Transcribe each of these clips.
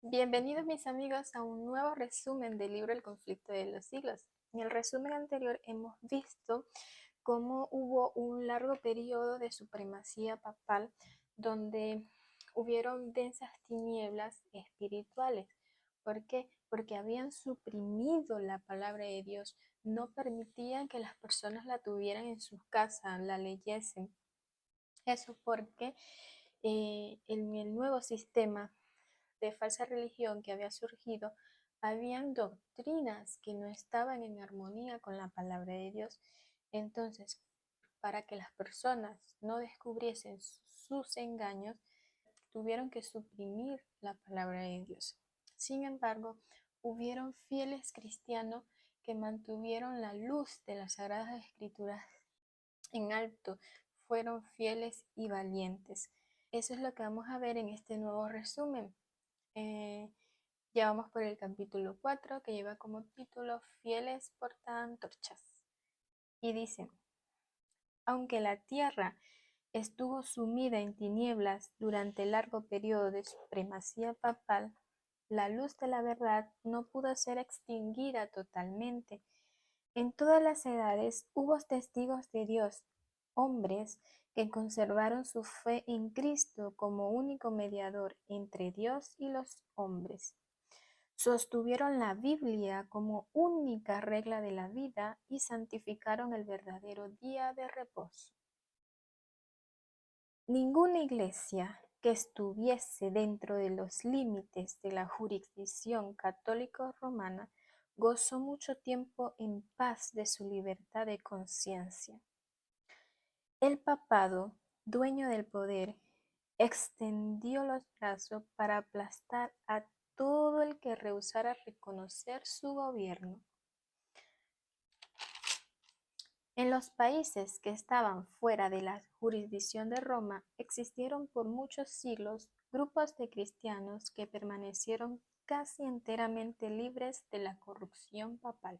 Bienvenidos mis amigos a un nuevo resumen del libro El conflicto de los siglos. En el resumen anterior hemos visto cómo hubo un largo periodo de supremacía papal donde hubieron densas tinieblas espirituales. ¿Por qué? Porque habían suprimido la palabra de Dios, no permitían que las personas la tuvieran en sus casas, la leyesen. Eso porque en el nuevo sistema de falsa religión que había surgido, habían doctrinas que no estaban en armonía con la palabra de Dios. Entonces, para que las personas no descubriesen sus engaños, tuvieron que suprimir la palabra de Dios. Sin embargo, hubieron fieles cristianos que mantuvieron la luz de las Sagradas Escrituras en alto, fueron fieles y valientes. Eso es lo que vamos a ver en este nuevo resumen. Eh, ya vamos por el capítulo 4 que lleva como título Fieles portan antorchas. Y dice, aunque la tierra estuvo sumida en tinieblas durante el largo periodo de supremacía papal, la luz de la verdad no pudo ser extinguida totalmente. En todas las edades hubo testigos de Dios, hombres que conservaron su fe en Cristo como único mediador entre Dios y los hombres. Sostuvieron la Biblia como única regla de la vida y santificaron el verdadero día de reposo. Ninguna iglesia que estuviese dentro de los límites de la jurisdicción católico-romana gozó mucho tiempo en paz de su libertad de conciencia. El papado, dueño del poder, extendió los brazos para aplastar a todo el que rehusara reconocer su gobierno. En los países que estaban fuera de la jurisdicción de Roma existieron por muchos siglos grupos de cristianos que permanecieron casi enteramente libres de la corrupción papal.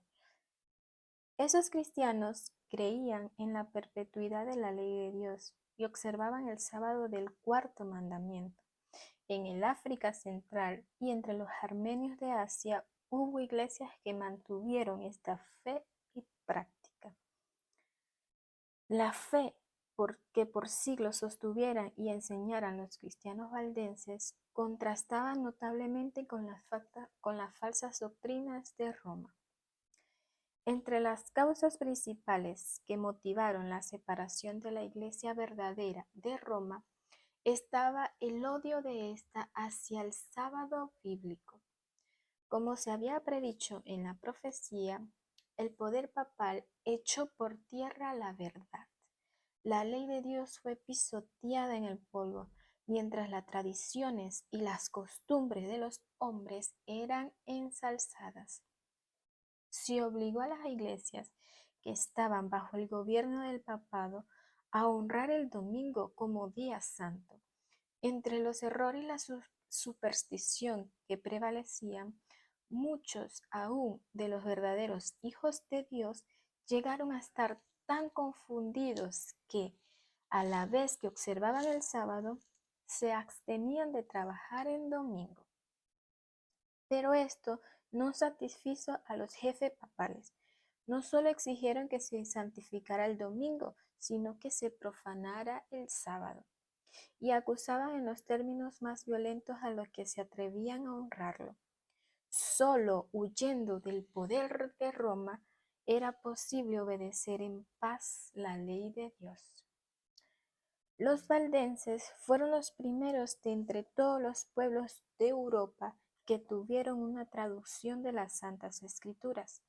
Esos cristianos creían en la perpetuidad de la ley de Dios y observaban el sábado del cuarto mandamiento. En el África Central y entre los armenios de Asia hubo iglesias que mantuvieron esta fe y práctica. La fe que por siglos sostuvieran y enseñaran los cristianos valdenses contrastaba notablemente con las falsas doctrinas de Roma. Entre las causas principales que motivaron la separación de la Iglesia verdadera de Roma estaba el odio de ésta hacia el sábado bíblico. Como se había predicho en la profecía, el poder papal echó por tierra la verdad. La ley de Dios fue pisoteada en el polvo, mientras las tradiciones y las costumbres de los hombres eran ensalzadas. Se obligó a las iglesias que estaban bajo el gobierno del papado a honrar el domingo como día santo. Entre los errores y la superstición que prevalecían, muchos aún de los verdaderos hijos de Dios llegaron a estar tan confundidos que, a la vez que observaban el sábado, se abstenían de trabajar en domingo. Pero esto no satisfizo a los jefes papales. No solo exigieron que se santificara el domingo, sino que se profanara el sábado, y acusaban en los términos más violentos a los que se atrevían a honrarlo. Solo huyendo del poder de Roma era posible obedecer en paz la ley de Dios. Los valdenses fueron los primeros de entre todos los pueblos de Europa que tuvieron una traducción de las Santas Escrituras.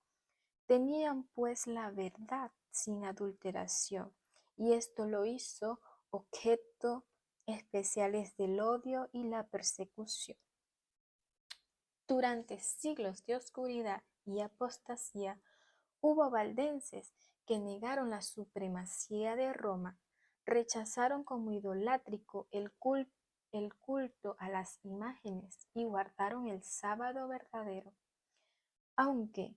Tenían pues la verdad sin adulteración, y esto lo hizo objeto especiales del odio y la persecución. Durante siglos de oscuridad y apostasía, hubo valdenses que negaron la supremacía de Roma, rechazaron como idolátrico el culto a las imágenes y guardaron el sábado verdadero. Aunque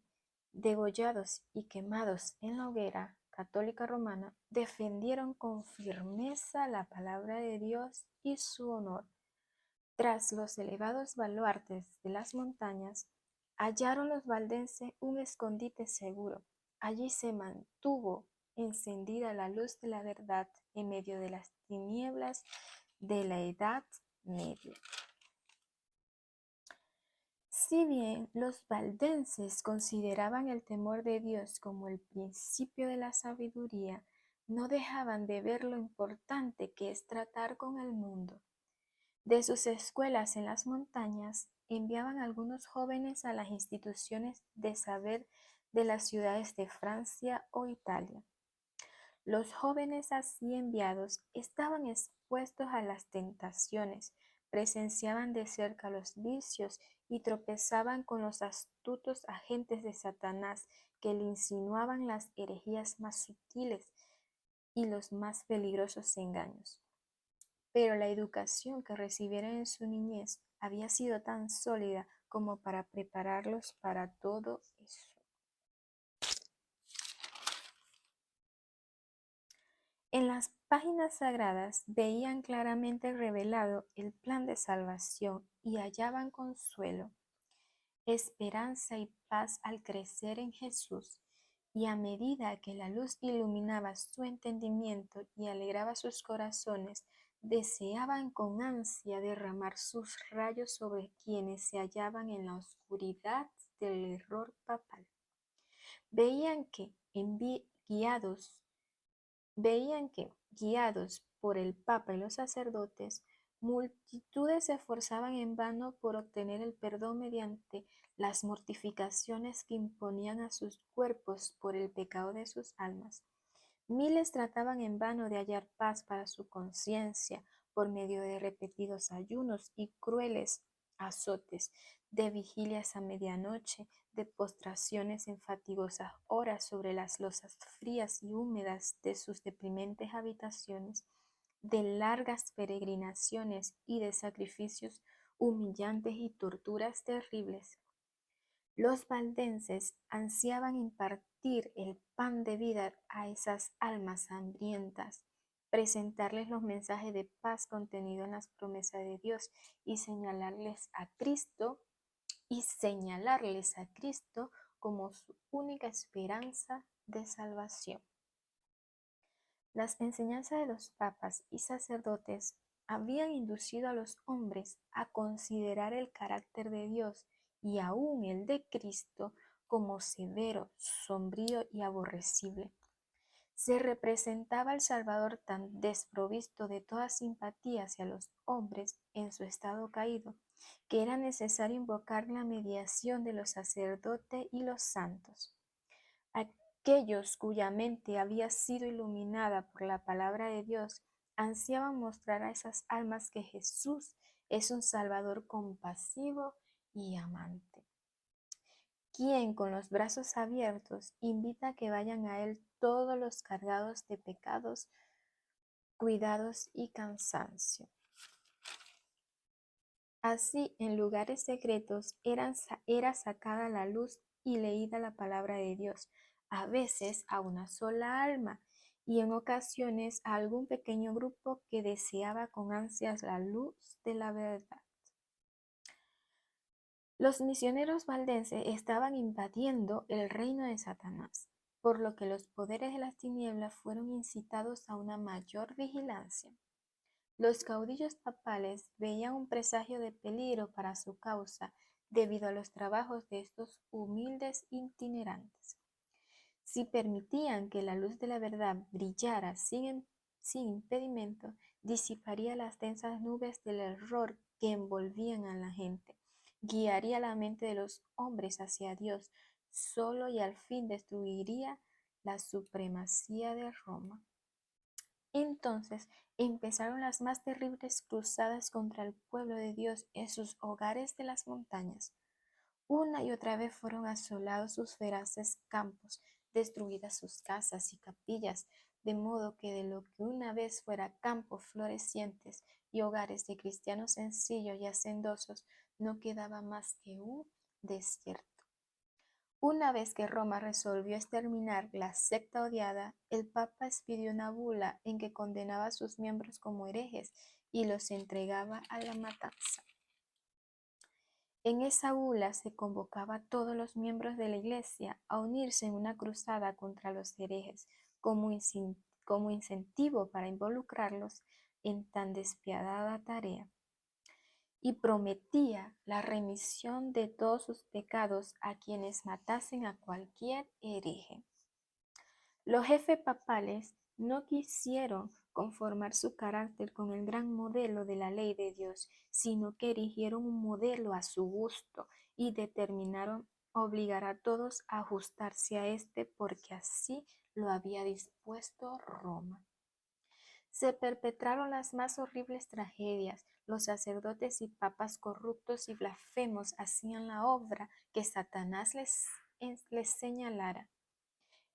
degollados y quemados en la hoguera católica romana, defendieron con firmeza la palabra de Dios y su honor. Tras los elevados baluartes de las montañas, hallaron los valdenses un escondite seguro. Allí se mantuvo encendida la luz de la verdad en medio de las tinieblas de la Edad Media. Si bien los valdenses consideraban el temor de Dios como el principio de la sabiduría, no dejaban de ver lo importante que es tratar con el mundo. De sus escuelas en las montañas, enviaban algunos jóvenes a las instituciones de saber de las ciudades de Francia o Italia. Los jóvenes así enviados estaban expuestos a las tentaciones, presenciaban de cerca los vicios y tropezaban con los astutos agentes de Satanás que le insinuaban las herejías más sutiles y los más peligrosos engaños. Pero la educación que recibieron en su niñez había sido tan sólida como para prepararlos para todo eso. En las páginas sagradas veían claramente revelado el plan de salvación y hallaban consuelo, esperanza y paz al crecer en Jesús, y a medida que la luz iluminaba su entendimiento y alegraba sus corazones, deseaban con ansia derramar sus rayos sobre quienes se hallaban en la oscuridad del error papal. Veían que, guiados por el Papa y los sacerdotes, multitudes se esforzaban en vano por obtener el perdón mediante las mortificaciones que imponían a sus cuerpos por el pecado de sus almas. Miles trataban en vano de hallar paz para su conciencia por medio de repetidos ayunos y crueles azotes, de vigilias a medianoche, de postraciones en fatigosas horas sobre las losas frías y húmedas de sus deprimentes habitaciones, de largas peregrinaciones y de sacrificios humillantes y torturas terribles. Los valdenses ansiaban impartir el pan de vida a esas almas hambrientas, presentarles los mensajes de paz contenidos en las promesas de Dios y señalarles a Cristo como su única esperanza de salvación. Las enseñanzas de los papas y sacerdotes habían inducido a los hombres a considerar el carácter de Dios y aún el de Cristo como severo, sombrío y aborrecible. Se representaba al Salvador tan desprovisto de toda simpatía hacia los hombres en su estado caído, que era necesario invocar la mediación de los sacerdotes y los santos. Aquellos cuya mente había sido iluminada por la palabra de Dios ansiaban mostrar a esas almas que Jesús es un Salvador compasivo y amante, quien con los brazos abiertos invita a que vayan a Él todos los cargados de pecados, cuidados y cansancio. Así, en lugares secretos era sacada la luz y leída la palabra de Dios, a veces a una sola alma y en ocasiones a algún pequeño grupo que deseaba con ansias la luz de la verdad. Los misioneros valdenses estaban invadiendo el reino de Satanás, por lo que los poderes de las tinieblas fueron incitados a una mayor vigilancia. Los caudillos papales veían un presagio de peligro para su causa debido a los trabajos de estos humildes itinerantes. Si permitían que la luz de la verdad brillara sin impedimento, disiparía las densas nubes del error que envolvían a la gente, guiaría la mente de los hombres hacia Dios solo y al fin destruiría la supremacía de Roma. Entonces empezaron las más terribles cruzadas contra el pueblo de Dios en sus hogares de las montañas. Una y otra vez fueron asolados sus feraces campos, destruidas sus casas y capillas, de modo que de lo que una vez fuera campos florecientes y hogares de cristianos sencillos y hacendosos, no quedaba más que un desierto. Una vez que Roma resolvió exterminar la secta odiada, el Papa expidió una bula en que condenaba a sus miembros como herejes y los entregaba a la matanza. En esa bula se convocaba a todos los miembros de la Iglesia a unirse en una cruzada contra los herejes como incentivo para involucrarlos en tan despiadada tarea, y prometía la remisión de todos sus pecados a quienes matasen a cualquier hereje. Los jefes papales no quisieron conformar su carácter con el gran modelo de la ley de Dios, sino que erigieron un modelo a su gusto y determinaron obligar a todos a ajustarse a este porque así lo había dispuesto Roma. Se perpetraron las más horribles tragedias. Los sacerdotes y papas corruptos y blasfemos hacían la obra que Satanás les señalara.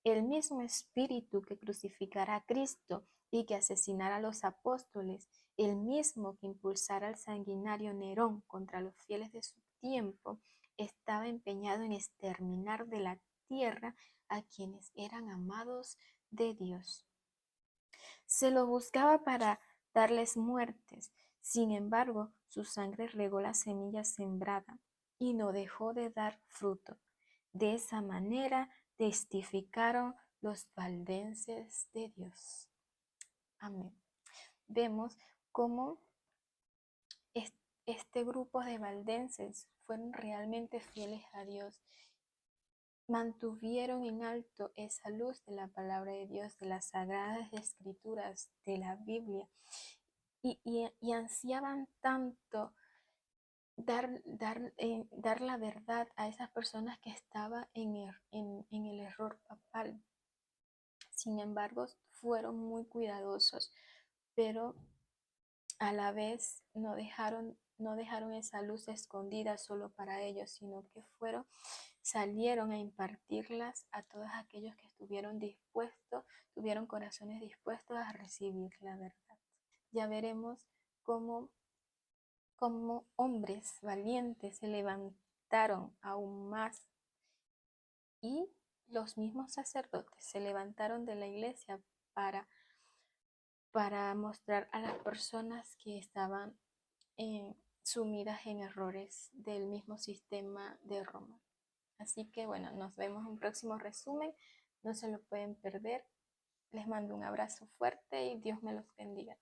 El mismo espíritu que crucificara a Cristo y que asesinara a los apóstoles, el mismo que impulsara al sanguinario Nerón contra los fieles de su tiempo, estaba empeñado en exterminar de la tierra a quienes eran amados de Dios. Se lo buscaba para darles muertes. Sin embargo, su sangre regó la semilla sembrada y no dejó de dar fruto. De esa manera testificaron los valdenses de Dios. Amén. Vemos cómo este grupo de valdenses fueron realmente fieles a Dios. Mantuvieron en alto esa luz de la palabra de Dios, de las sagradas escrituras, de la Biblia, y ansiaban tanto dar la verdad a esas personas que estaban en el error papal. Sin embargo, fueron muy cuidadosos, pero a la vez no dejaron esa luz escondida solo para ellos, sino que salieron a impartirlas a todos aquellos que tuvieron corazones dispuestos a recibir la verdad. Ya veremos cómo hombres valientes se levantaron aún más, y los mismos sacerdotes se levantaron de la iglesia para mostrar a las personas que estaban sumidas en errores del mismo sistema de Roma. Así que bueno, nos vemos en un próximo resumen. No se lo pueden perder. Les mando un abrazo fuerte y Dios me los bendiga.